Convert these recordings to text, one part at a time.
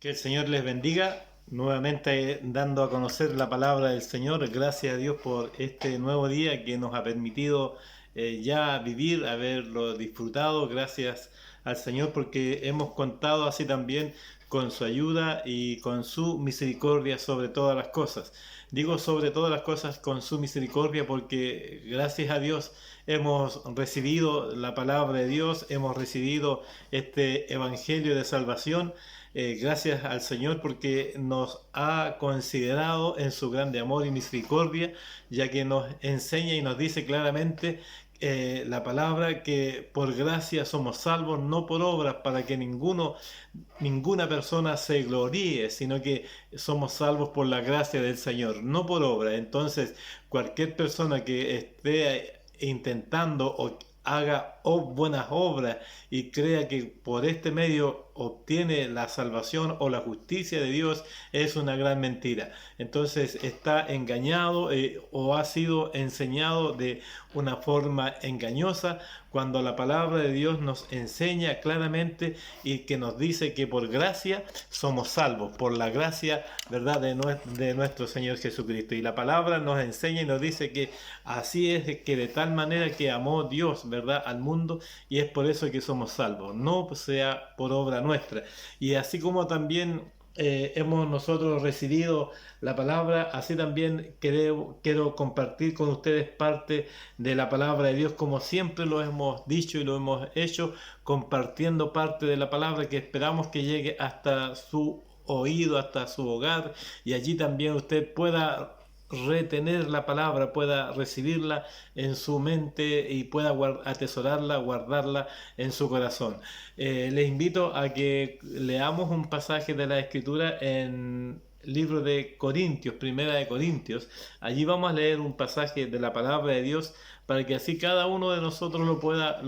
Que el Señor les bendiga, nuevamente dando a conocer la palabra del Señor. Gracias a Dios por este nuevo día que nos ha permitido ya vivir, haberlo disfrutado. Gracias al Señor porque hemos contado así también con su ayuda y con su misericordia sobre todas las cosas. Digo sobre todas las cosas con su misericordia porque gracias a Dios hemos recibido la palabra de Dios, hemos recibido este evangelio de salvación. Gracias al Señor porque nos ha considerado en su grande amor y misericordia, ya que nos enseña y nos dice claramente la palabra que por gracia somos salvos, no por obras, para que ninguna persona se gloríe, sino que somos salvos por la gracia del Señor, no por obra. Entonces, cualquier persona que esté intentando o haga buenas obras y crea que por este medio obtiene la salvación o la justicia de Dios, es una gran mentira. Entonces está engañado o ha sido enseñado de una forma engañosa, cuando la palabra de Dios nos enseña claramente y que nos dice que por gracia somos salvos, por la gracia, ¿verdad?, de nuestro Señor Jesucristo. Y la palabra nos enseña y nos dice que así es, que de tal manera que amó Dios, ¿verdad?, al mundo, y es por eso que somos salvos, no sea por obra nuestra. Y así como también hemos nosotros recibido la palabra, así también quiero compartir con ustedes parte de la palabra de Dios, como siempre lo hemos dicho y lo hemos hecho, compartiendo parte de la palabra que esperamos que llegue hasta su oído, hasta su hogar, y allí también usted pueda retener la palabra, pueda recibirla en su mente y pueda atesorarla, guardarla en su corazón. Les invito a que leamos un pasaje de la Escritura en el libro de Corintios, Primera de Corintios. Allí vamos a leer un pasaje de la palabra de Dios para que así cada uno de nosotros lo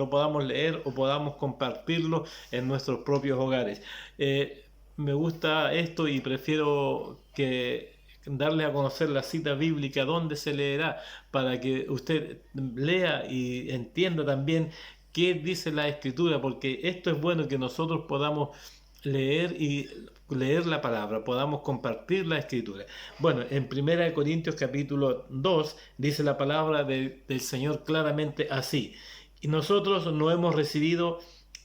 podamos leer o podamos compartirlo en nuestros propios hogares. Me gusta esto y prefiero que darle a conocer la cita bíblica donde se leerá, para que usted lea y entienda también qué dice la Escritura, porque esto es bueno que nosotros podamos leer la palabra, podamos compartir la Escritura. Bueno, en 1 capítulo 2 dice la palabra del Señor claramente así: y nosotros no hemos recibido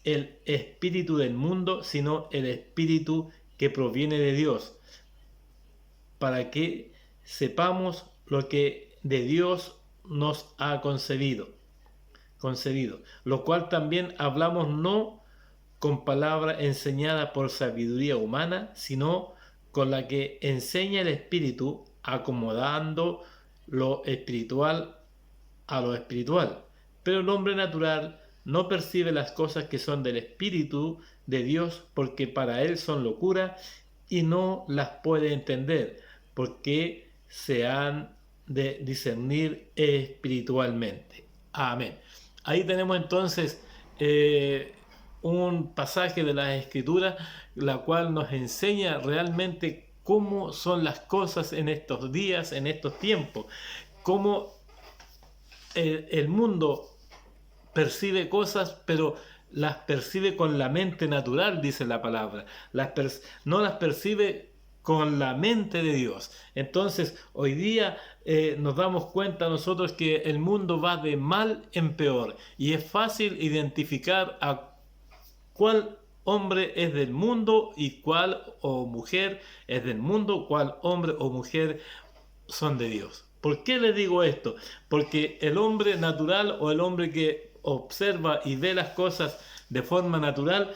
el espíritu del mundo, sino el espíritu que proviene de Dios, para que sepamos lo que de Dios nos ha concedido, lo cual también hablamos no con palabra enseñada por sabiduría humana, sino con la que enseña el Espíritu, acomodando lo espiritual a lo espiritual. Pero el hombre natural no percibe las cosas que son del Espíritu de Dios, porque para él son locura y no las puede entender, porque se han de discernir espiritualmente. Amén. Ahí tenemos entonces un pasaje de las Escrituras, la cual nos enseña realmente cómo son las cosas en estos días, en estos tiempos, cómo el mundo percibe cosas, pero las percibe con la mente natural, dice la palabra. No las percibe con la mente de Dios. Entonces, hoy día nos damos cuenta nosotros que el mundo va de mal en peor, y es fácil identificar a cuál hombre es del mundo y cuál o mujer es del mundo, cuál hombre o mujer son de Dios. ¿Por qué les digo esto? Porque el hombre natural, o el hombre que observa y ve las cosas de forma natural,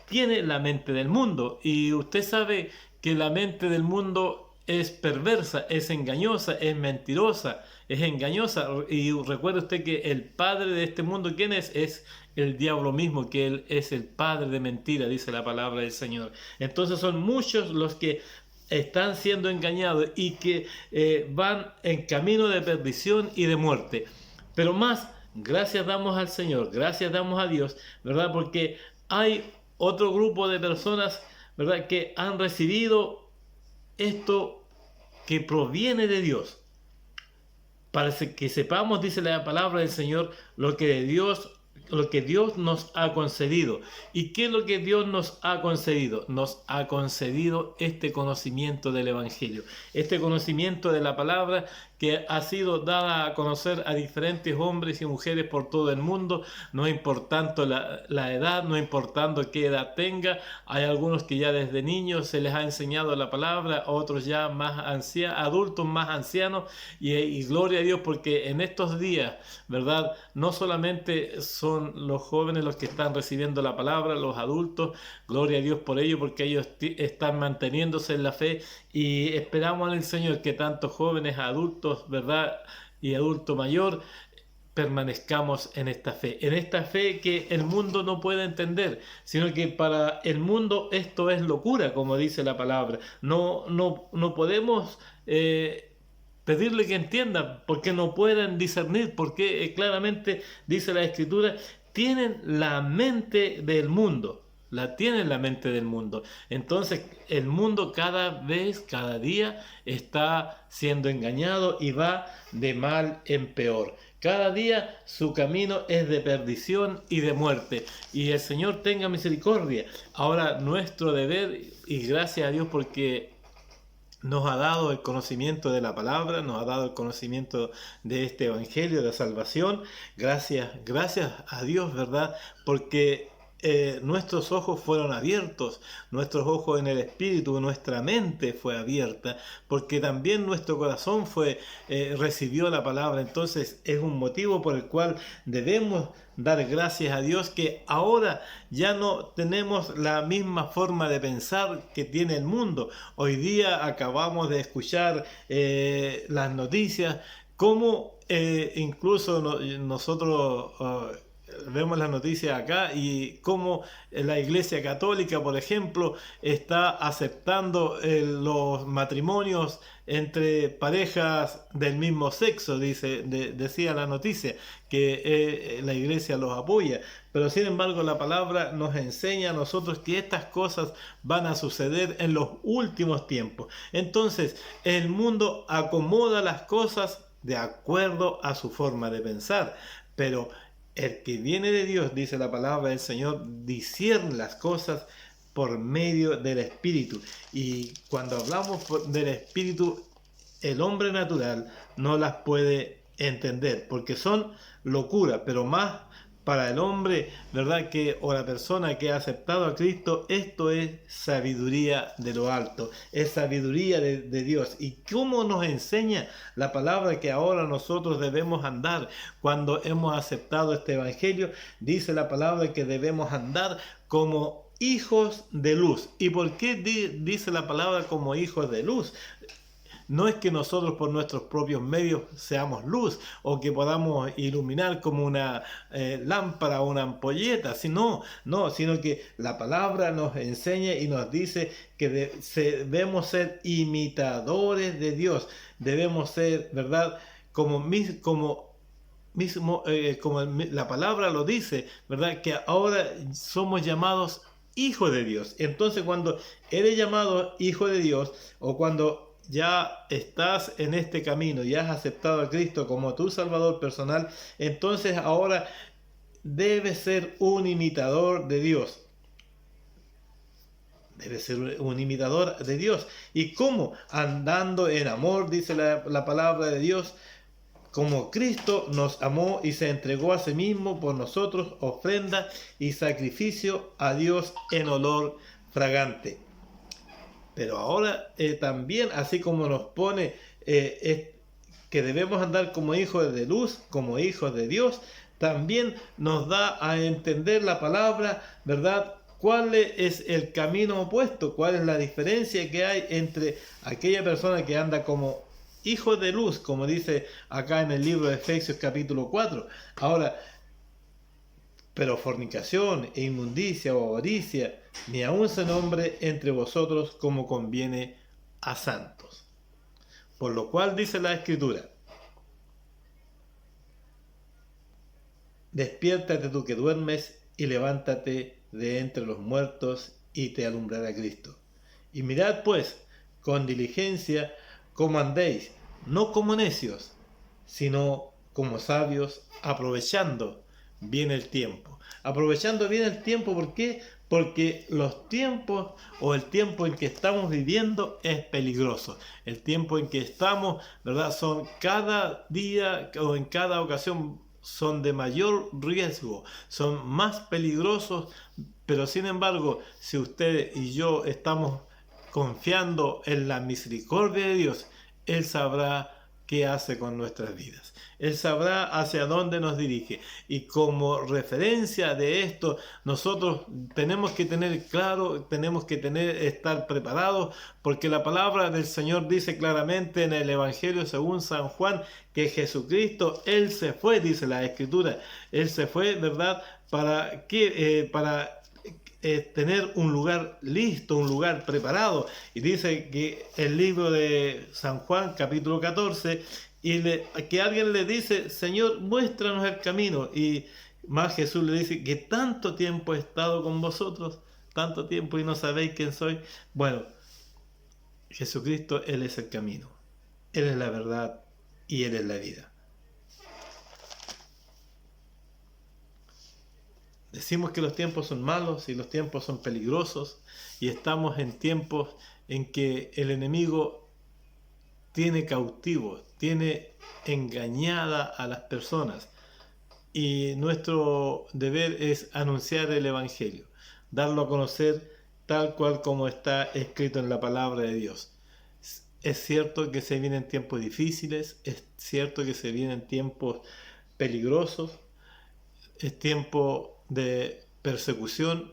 tiene la mente del mundo, y usted sabe que la mente del mundo es perversa, es engañosa, es mentirosa, es engañosa. Y recuerde usted que el padre de este mundo, ¿quién es? Es el diablo mismo, que él es el padre de mentira, dice la palabra del Señor. Entonces son muchos los que están siendo engañados y que van en camino de perdición y de muerte. Pero más, gracias damos al Señor, gracias damos a Dios, ¿verdad? Porque hay otro grupo de personas, ¿verdad?, que han recibido esto que proviene de Dios. Para que sepamos, dice la palabra del Señor, lo que de Dios lo que Dios nos ha concedido. ¿Y qué es lo que Dios nos ha concedido? Nos ha concedido este conocimiento del Evangelio, este conocimiento de la palabra que ha sido dada a conocer a diferentes hombres y mujeres por todo el mundo, no importando la edad, no importando qué edad tenga. Hay algunos que ya desde niños se les ha enseñado la palabra, otros ya más adultos, más ancianos, y gloria a Dios porque en estos días, ¿verdad? No solamente son los jóvenes los que están recibiendo la palabra, los adultos, gloria a Dios por ello, porque ellos están manteniéndose en la fe, y esperamos en el Señor que tanto jóvenes, adultos, ¿verdad? Y adulto mayor, permanezcamos en esta fe que el mundo no puede entender, sino que para el mundo esto es locura, como dice la palabra. No podemos pedirle que entiendan, porque no pueden discernir, porque claramente dice la Escritura, tienen la mente del mundo. Tienen la mente del mundo. Entonces el mundo cada vez, cada día está siendo engañado y va de mal en peor. Cada día su camino es de perdición y de muerte. Y el Señor tenga misericordia. Ahora nuestro deber, y gracias a Dios porque nos ha dado el conocimiento de la palabra, nos ha dado el conocimiento de este evangelio de salvación. Gracias a Dios, ¿verdad? Porque nuestros ojos fueron abiertos, nuestros ojos en el espíritu, nuestra mente fue abierta, porque también nuestro corazón recibió la palabra. Entonces es un motivo por el cual debemos dar gracias a Dios que ahora ya no tenemos la misma forma de pensar que tiene el mundo. Hoy día acabamos de escuchar las noticias, cómo incluso nosotros vemos las noticias acá, y cómo la Iglesia Católica, por ejemplo, está aceptando los matrimonios entre parejas del mismo sexo, decía la noticia, que la Iglesia los apoya. Pero sin embargo la palabra nos enseña a nosotros que estas cosas van a suceder en los últimos tiempos. Entonces el mundo acomoda las cosas de acuerdo a su forma de pensar, pero el que viene de Dios, dice la palabra del Señor, discierne las cosas por medio del Espíritu. Y cuando hablamos del Espíritu, el hombre natural no las puede entender, porque son locura, pero más para el hombre, ¿verdad? O la persona que ha aceptado a Cristo, esto es sabiduría de lo alto, es sabiduría de Dios. ¿Y cómo nos enseña la palabra que ahora nosotros debemos andar cuando hemos aceptado este evangelio? Dice la palabra que debemos andar como hijos de luz. ¿Y por qué dice la palabra como hijos de luz? No es que nosotros por nuestros propios medios seamos luz o que podamos iluminar como una lámpara o una ampolleta, sino que la palabra nos enseña y nos dice que debemos ser imitadores de Dios, debemos ser, ¿verdad? Como la palabra lo dice, ¿verdad? Que ahora somos llamados hijos de Dios. Entonces cuando eres llamado hijo de Dios, o cuando ya estás en este camino y has aceptado a Cristo como tu Salvador personal, entonces ahora debes ser un imitador de Dios. Debes ser un imitador de Dios. ¿Y cómo? Andando en amor, dice la palabra de Dios, como Cristo nos amó y se entregó a sí mismo por nosotros, ofrenda y sacrificio a Dios en olor fragante. Pero ahora también, así como nos pone que debemos andar como hijos de luz, como hijos de Dios, también nos da a entender la palabra, ¿verdad? ¿Cuál es el camino opuesto? ¿Cuál es la diferencia que hay entre aquella persona que anda como hijo de luz, como dice acá en el libro de Efesios capítulo 4? Ahora, pero fornicación e inmundicia o avaricia, ni aun se nombre entre vosotros como conviene a santos. Por lo cual dice la Escritura: despiértate tú que duermes y levántate de entre los muertos y te alumbrará Cristo. Y mirad pues con diligencia cómo andéis, no como necios, sino como sabios, aprovechando bien el tiempo. Aprovechando bien el tiempo, ¿por qué? Porque los tiempos o el tiempo en que estamos viviendo es peligroso. El tiempo en que estamos, ¿verdad? Son cada día o en cada ocasión son de mayor riesgo, son más peligrosos, pero sin embargo, si usted y yo estamos confiando en la misericordia de Dios, Él sabrá qué hace con nuestras vidas. Él sabrá hacia dónde nos dirige. Y como referencia de esto, nosotros tenemos que tener claro, tenemos que estar preparados, porque la palabra del Señor dice claramente en el Evangelio según San Juan, que Jesucristo, Él se fue, dice la Escritura, Él se fue, ¿verdad? ¿Para qué? Para tener un lugar listo, un lugar preparado. Y dice que el libro de San Juan, capítulo 14, que alguien le dice, Señor, muéstranos el camino. Y más Jesús le dice, que tanto tiempo he estado con vosotros, tanto tiempo y no sabéis quién soy. Bueno, Jesucristo, Él es el camino, Él es la verdad y Él es la vida. Decimos que los tiempos son malos y los tiempos son peligrosos y estamos en tiempos en que el enemigo tiene cautivos, tiene engañada a las personas y nuestro deber es anunciar el Evangelio, darlo a conocer tal cual como está escrito en la palabra de Dios. Es cierto que se vienen tiempos difíciles, es cierto que se vienen tiempos peligrosos, es tiempo de persecución,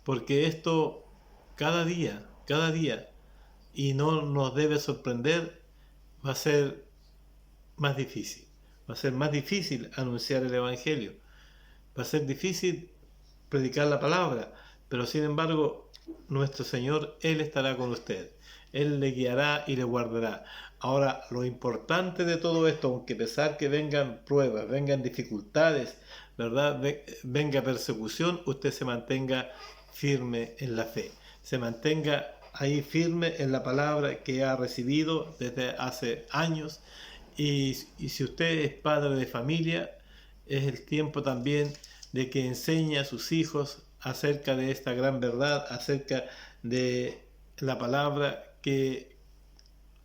porque esto cada día, y no nos debe sorprender, va a ser más difícil. Va a ser más difícil anunciar el Evangelio. Va a ser difícil predicar la palabra, pero sin embargo, nuestro Señor, Él estará con usted. Él le guiará y le guardará. Ahora, lo importante de todo esto, aunque a pesar que vengan pruebas, vengan dificultades, ¿verdad? Venga persecución, usted se mantenga firme en la fe. Se mantenga ahí firme en la palabra que ha recibido desde hace años. Y si usted es padre de familia, es el tiempo también de que enseñe a sus hijos acerca de esta gran verdad, acerca de la palabra que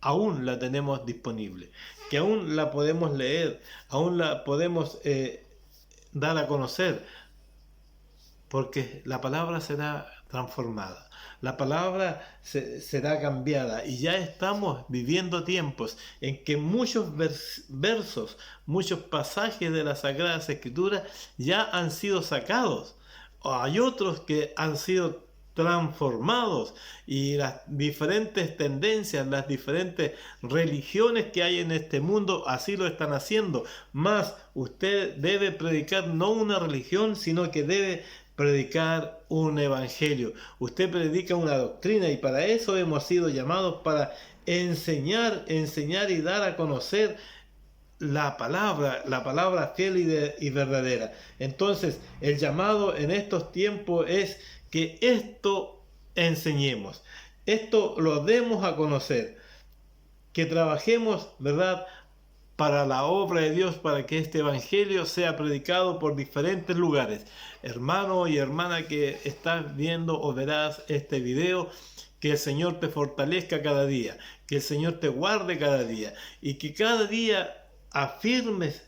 aún la tenemos disponible, que aún la podemos leer, aún la podemos dar a conocer, porque la palabra será transformada, la palabra será cambiada y ya estamos viviendo tiempos en que muchos versos, muchos pasajes de las Sagradas Escrituras ya han sido sacados. Hay otros que han sido transformados y las diferentes tendencias, las diferentes religiones que hay en este mundo así lo están haciendo. Más usted debe predicar no una religión, sino que debe predicar un evangelio. Usted predica una doctrina y para eso hemos sido llamados, para enseñar y dar a conocer la palabra fiel y verdadera. Entonces, el llamado en estos tiempos es que esto enseñemos, esto lo demos a conocer, que trabajemos, ¿verdad?, para la obra de Dios, para que este evangelio sea predicado por diferentes lugares. Hermano y hermana que estás viendo o verás este video, que el Señor te fortalezca cada día, que el Señor te guarde cada día y que cada día afirmes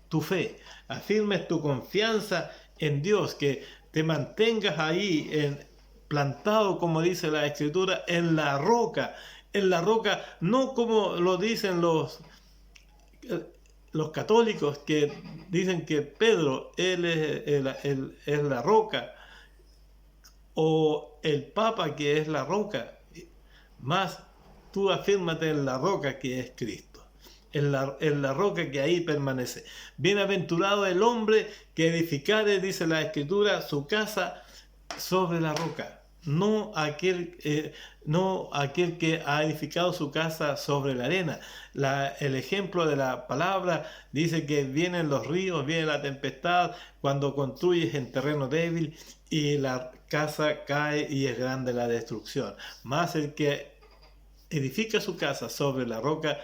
tu fe, afirmes tu confianza en Dios, que te mantengas ahí plantado, como dice la Escritura, en la roca, no como lo dicen los católicos, que dicen que Pedro, él es la roca, o el Papa, que es la roca. Más tú afírmate en la roca, que es Cristo, en la roca que ahí permanece. Bienaventurado el hombre que edificare, dice la Escritura, su casa sobre la roca. No aquel que ha edificado su casa sobre la arena. El ejemplo de la palabra dice que vienen los ríos, viene la tempestad, cuando construyes en terreno débil y la casa cae y es grande la destrucción. Más el que edifica su casa sobre la roca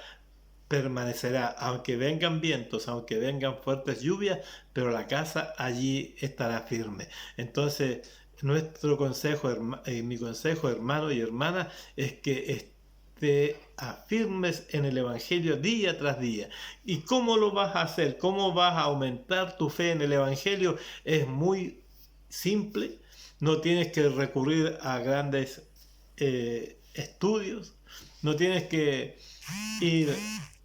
permanecerá, aunque vengan vientos, aunque vengan fuertes lluvias, pero la casa allí estará firme. Entonces, nuestro consejo, mi consejo, hermano y hermana, es que te afirmes en el Evangelio día tras día. ¿Y cómo lo vas a hacer? ¿Cómo vas a aumentar tu fe en el Evangelio? Es muy simple. No tienes que recurrir a grandes estudios. No tienes que ir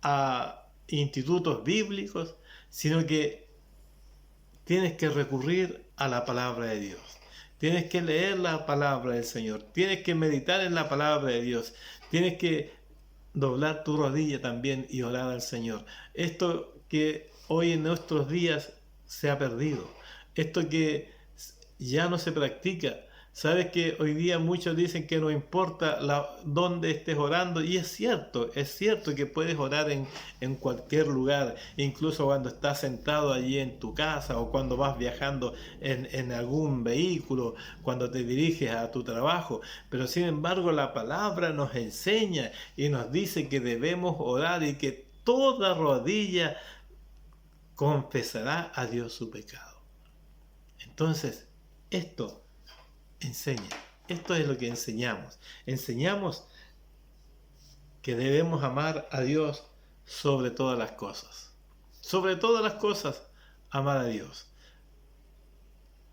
a institutos bíblicos, sino que tienes que recurrir a la palabra de Dios. Tienes que leer la palabra del Señor. Tienes que meditar en la palabra de Dios. Tienes que doblar tu rodilla también y orar al Señor. Esto que hoy en nuestros días se ha perdido. Esto que ya no se practica. Sabes que hoy día muchos dicen que no importa dónde estés orando, y es cierto que puedes orar en cualquier lugar, incluso cuando estás sentado allí en tu casa o cuando vas viajando en algún vehículo, cuando te diriges a tu trabajo, pero sin embargo la palabra nos enseña y nos dice que debemos orar y que toda rodilla confesará a Dios su pecado. Entonces, esto enseña. Esto es lo que enseñamos. Enseñamos que debemos amar a Dios sobre todas las cosas. Sobre todas las cosas, amar a Dios.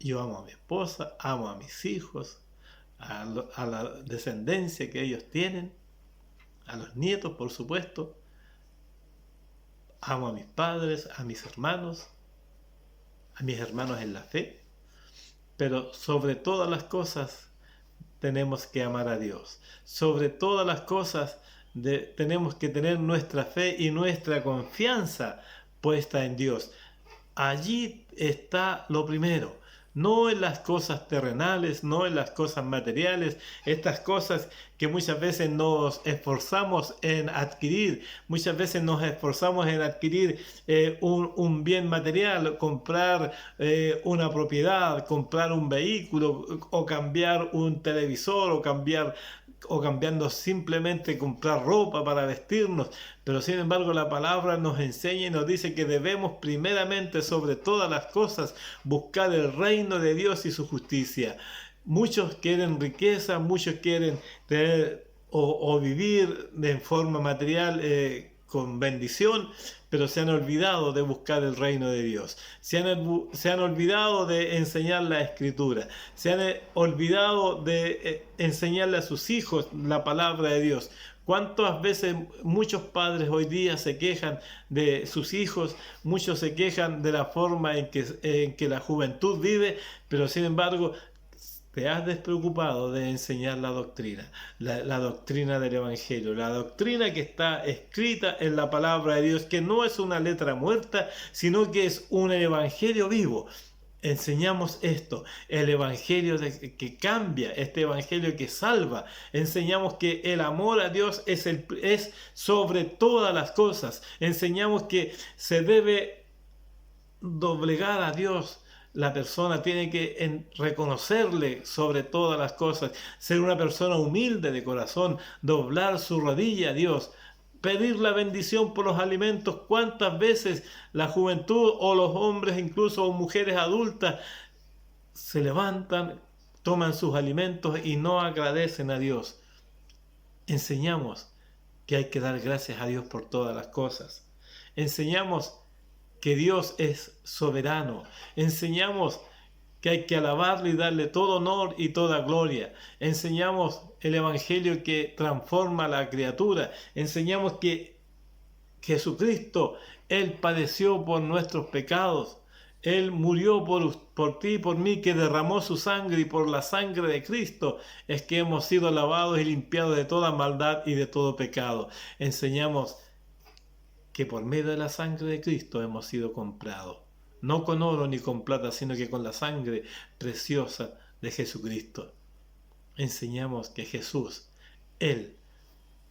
Yo amo a mi esposa, amo a mis hijos, a la descendencia que ellos tienen, a los nietos, por supuesto. Amo a mis padres, a mis hermanos en la fe. Pero sobre todas las cosas tenemos que amar a Dios. Sobre todas las cosas tenemos que tener nuestra fe y nuestra confianza puesta en Dios. Allí está lo primero. No en las cosas terrenales, no en las cosas materiales, estas cosas que muchas veces nos esforzamos en adquirir, muchas veces nos esforzamos en adquirir un bien material, comprar una propiedad, comprar un vehículo o cambiar un televisor o cambiando simplemente comprar ropa para vestirnos, pero sin embargo la palabra nos enseña y nos dice que debemos primeramente sobre todas las cosas buscar el reino de Dios y su justicia. Muchos quieren riqueza, muchos quieren tener o vivir de forma material con bendición, pero se han olvidado de buscar el reino de Dios. Se han olvidado de enseñar la Escritura. Se han olvidado de enseñarle a sus hijos la palabra de Dios. ¿Cuántas veces muchos padres hoy día se quejan de sus hijos? Muchos se quejan de la forma en que la juventud vive, pero sin embargo te has despreocupado de enseñar la doctrina, la doctrina del Evangelio, la doctrina que está escrita en la palabra de Dios, que no es una letra muerta, sino que es un Evangelio vivo. Enseñamos esto, el Evangelio que cambia, este Evangelio que salva. Enseñamos que el amor a Dios es sobre todas las cosas. Enseñamos que se debe doblegar a Dios. La persona tiene que reconocerle sobre todas las cosas, ser una persona humilde de corazón, doblar su rodilla a Dios, pedir la bendición por los alimentos. ¿Cuántas veces la juventud o los hombres, incluso mujeres adultas, se levantan, toman sus alimentos y no agradecen a Dios? Enseñamos que hay que dar gracias a Dios por todas las cosas. Enseñamos que Dios es soberano. Enseñamos que hay que alabarle y darle todo honor y toda gloria. Enseñamos el Evangelio que transforma a la criatura. Enseñamos que Jesucristo, Él padeció por nuestros pecados. Él murió por ti y por mí, que derramó su sangre, y por la sangre de Cristo es que hemos sido lavados y limpiados de toda maldad y de todo pecado. Enseñamos que por medio de la sangre de Cristo hemos sido comprados, no con oro ni con plata, sino que con la sangre preciosa de Jesucristo. Enseñamos que Jesús, Él,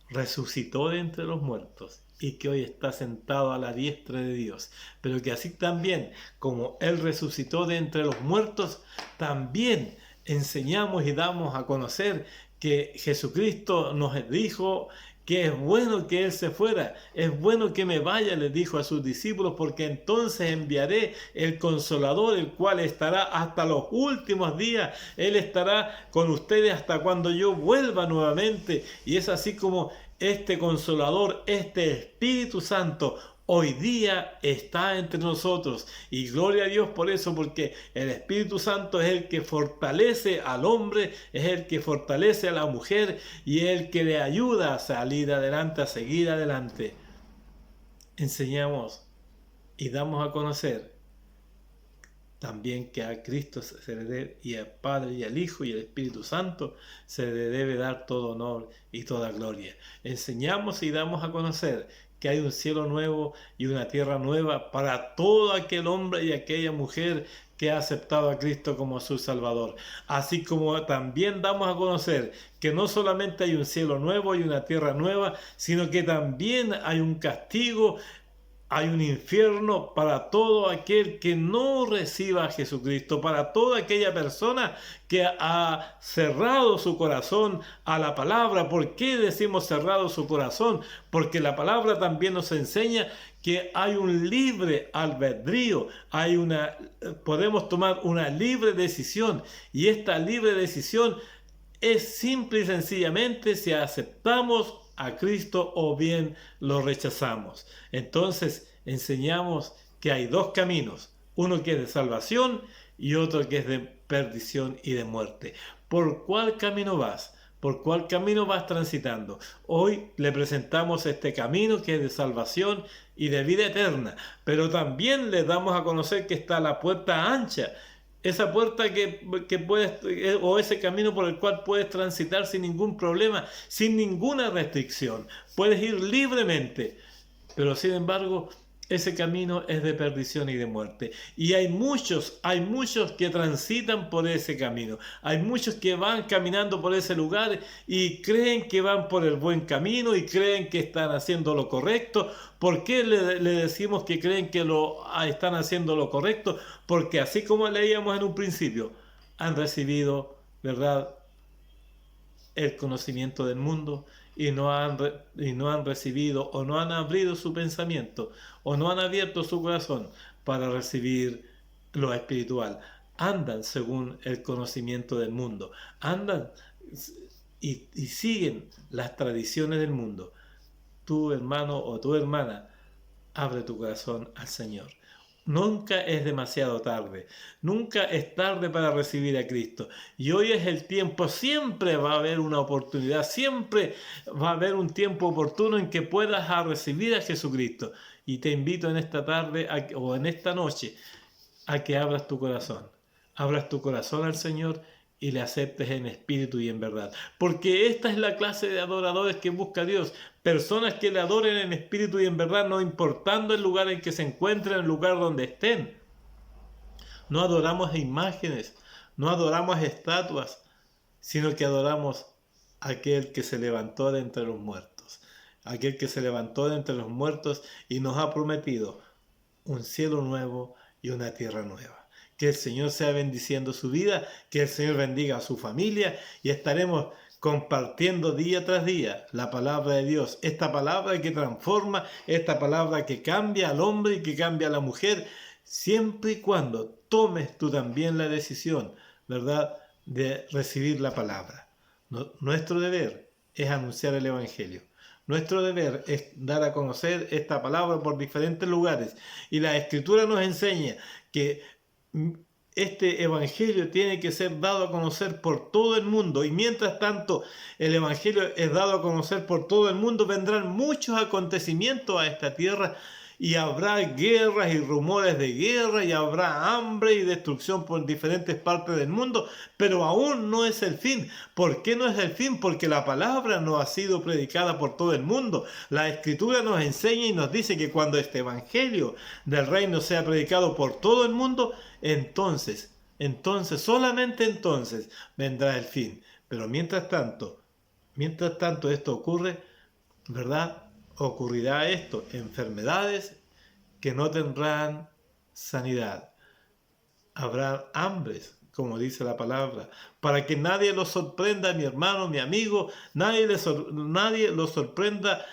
resucitó de entre los muertos y que hoy está sentado a la diestra de Dios, pero que así también como Él resucitó de entre los muertos, también enseñamos y damos a conocer que Jesucristo nos dijo que es bueno que Él se fuera, es bueno que me vaya, les dijo a sus discípulos, porque entonces enviaré el Consolador, el cual estará hasta los últimos días. Él estará con ustedes hasta cuando yo vuelva nuevamente. Y es así como este Consolador, este Espíritu Santo, hoy día está entre nosotros, y gloria a Dios por eso, porque el Espíritu Santo es el que fortalece al hombre, es el que fortalece a la mujer y es el que le ayuda a salir adelante, a seguir adelante. Enseñamos y damos a conocer también que a Cristo se le debe, y al Padre y al Hijo y al Espíritu Santo se le debe dar todo honor y toda gloria. Enseñamos y damos a conocer que hay un cielo nuevo y una tierra nueva para todo aquel hombre y aquella mujer que ha aceptado a Cristo como su Salvador. Así como también damos a conocer que no solamente hay un cielo nuevo y una tierra nueva, sino que también hay un castigo, hay un infierno para todo aquel que no reciba a Jesucristo, para toda aquella persona que ha cerrado su corazón a la palabra. ¿Por qué decimos cerrado su corazón? Porque la palabra también nos enseña que hay un libre albedrío, podemos tomar una libre decisión, y esta libre decisión es simple y sencillamente si aceptamos a Cristo o bien lo rechazamos. Entonces enseñamos que hay dos caminos, uno que es de salvación y otro que es de perdición y de muerte. ¿Por cuál camino vas? ¿Por cuál camino vas transitando? Hoy le presentamos este camino que es de salvación y de vida eterna, pero también le damos a conocer que está la puerta ancha, esa puerta que puedes, o ese camino por el cual puedes transitar sin ningún problema, sin ninguna restricción. Puedes ir libremente, pero sin embargo, ese camino es de perdición y de muerte. Y hay muchos que transitan por ese camino. Hay muchos que van caminando por ese lugar y creen que van por el buen camino y creen que están haciendo lo correcto. ¿Por qué le decimos que creen que están haciendo lo correcto? Porque así como leíamos en un principio, han recibido, ¿verdad?, el conocimiento del mundo y no han recibido o no han abrido su pensamiento o no han abierto su corazón para recibir lo espiritual. Andan según el conocimiento del mundo, andan y siguen las tradiciones del mundo. Tu hermano o tu hermana, abre tu corazón al Señor. Nunca es demasiado tarde, nunca es tarde para recibir a Cristo. Y hoy es el tiempo, siempre va a haber una oportunidad, siempre va a haber un tiempo oportuno en que puedas recibir a Jesucristo. Y te invito en esta tarde o en esta noche a que abras tu corazón al Señor y le aceptes en espíritu y en verdad. Porque esta es la clase de adoradores que busca Dios. Personas que le adoren en espíritu y en verdad, no importando el lugar en que se encuentren, el lugar donde estén. No adoramos a imágenes, no adoramos a estatuas, sino que adoramos a aquel que se levantó de entre los muertos. Aquel que se levantó de entre los muertos y nos ha prometido un cielo nuevo y una tierra nueva. Que el Señor sea bendiciendo su vida, que el Señor bendiga a su familia y estaremos compartiendo día tras día la palabra de Dios, esta palabra que transforma, esta palabra que cambia al hombre y que cambia a la mujer, siempre y cuando tomes tú también la decisión, ¿verdad?, de recibir la palabra. Nuestro deber es anunciar el Evangelio. Nuestro deber es dar a conocer esta palabra por diferentes lugares. Y la Escritura nos enseña que este Evangelio tiene que ser dado a conocer por todo el mundo. Y mientras tanto el Evangelio es dado a conocer por todo el mundo, vendrán muchos acontecimientos a esta tierra. Y habrá guerras y rumores de guerra, y habrá hambre y destrucción por diferentes partes del mundo, pero aún no es el fin. ¿Por qué no es el fin? Porque la palabra no ha sido predicada por todo el mundo. La Escritura nos enseña y nos dice que cuando este Evangelio del reino sea predicado por todo el mundo, entonces, solamente entonces vendrá el fin. Pero mientras tanto esto ocurre, ¿verdad?, ocurrirá esto: enfermedades que no tendrán sanidad. Habrá hambres, como dice la palabra, para que nadie lo sorprenda, mi hermano, mi amigo, nadie lo sorprenda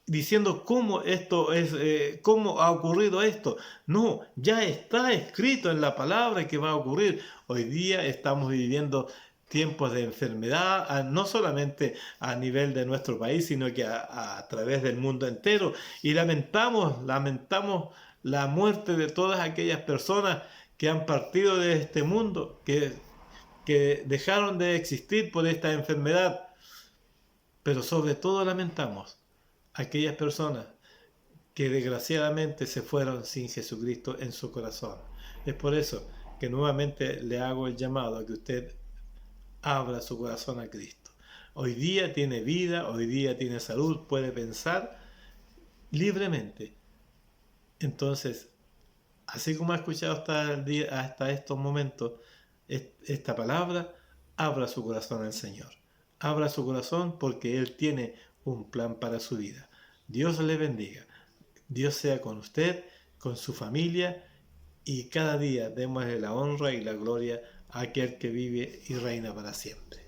diciendo cómo esto es, cómo ha ocurrido esto. No, ya está escrito en la palabra que va a ocurrir. Hoy día estamos viviendo tiempos de enfermedad, no solamente a nivel de nuestro país, sino que a través del mundo entero. Y lamentamos la muerte de todas aquellas personas que han partido de este mundo, que dejaron de existir por esta enfermedad. Pero sobre todo lamentamos aquellas personas que desgraciadamente se fueron sin Jesucristo en su corazón. Es por eso que nuevamente le hago el llamado a que usted abra su corazón a Cristo. Hoy día tiene vida, hoy día tiene salud, puede pensar libremente. Entonces, así como ha escuchado hasta estos momentos esta palabra, abra su corazón al Señor. Abra su corazón porque Él tiene un plan para su vida. Dios le bendiga. Dios sea con usted, con su familia, y cada día démosle la honra y la gloria a aquel que vive y reina para siempre.